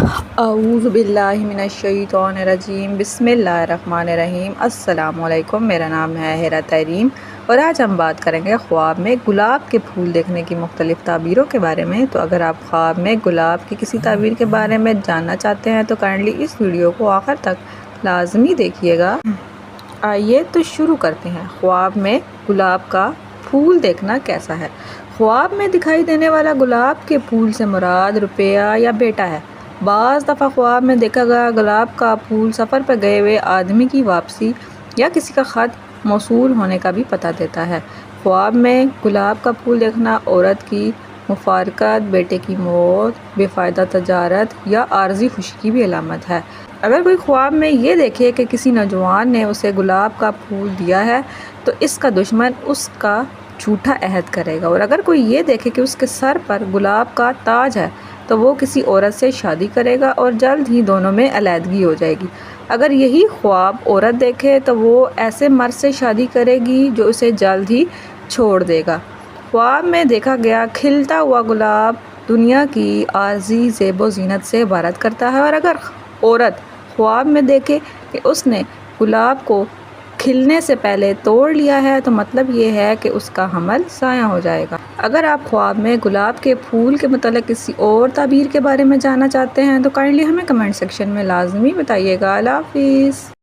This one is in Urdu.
اعوذ باللہ من الشیطان الرجیم، بسم اللہ الرحمن الرحیم۔ السلام علیکم، میرا نام ہے ہیرا تحریم اور آج ہم بات کریں گے خواب میں گلاب کے پھول دیکھنے کی مختلف تعبیروں کے بارے میں۔ تو اگر آپ خواب میں گلاب کی کسی تعبیر کے بارے میں جاننا چاہتے ہیں تو کائنڈلی اس ویڈیو کو آخر تک لازمی دیکھیے گا۔ آئیے تو شروع کرتے ہیں۔ خواب میں گلاب کا پھول دیکھنا کیسا ہے؟ خواب میں دکھائی دینے والا گلاب کے پھول سے مراد روپیہ یا بیٹا ہے۔ بعض دفعہ خواب میں دیکھا گیا گلاب کا پھول سفر پر گئے ہوئے آدمی کی واپسی یا کسی کا خط موصول ہونے کا بھی پتہ دیتا ہے۔ خواب میں گلاب کا پھول دیکھنا عورت کی مفارقت، بیٹے کی موت، بے فائدہ تجارت یا عارضی خوشی کی بھی علامت ہے۔ اگر کوئی خواب میں یہ دیکھے کہ کسی نوجوان نے اسے گلاب کا پھول دیا ہے تو اس کا دشمن اس کا جھوٹا عہد کرے گا، اور اگر کوئی یہ دیکھے کہ اس کے سر پر گلاب کا تاج ہے تو وہ کسی عورت سے شادی کرے گا اور جلد ہی دونوں میں علیحدگی ہو جائے گی۔ اگر یہی خواب عورت دیکھے تو وہ ایسے مرد سے شادی کرے گی جو اسے جلد ہی چھوڑ دے گا۔ خواب میں دیکھا گیا کھلتا ہوا گلاب دنیا کی عارضی زیب و زینت سے عبارت کرتا ہے، اور اگر عورت خواب میں دیکھے کہ اس نے گلاب کو کھلنے سے پہلے توڑ لیا ہے تو مطلب یہ ہے کہ اس کا حمل ضائع ہو جائے گا۔ اگر آپ خواب میں گلاب کے پھول کے متعلق کسی اور تعبیر کے بارے میں جاننا چاہتے ہیں تو کائنڈلی ہمیں کمنٹ سیکشن میں لازمی بتائیے گا۔ اللہ حافظ۔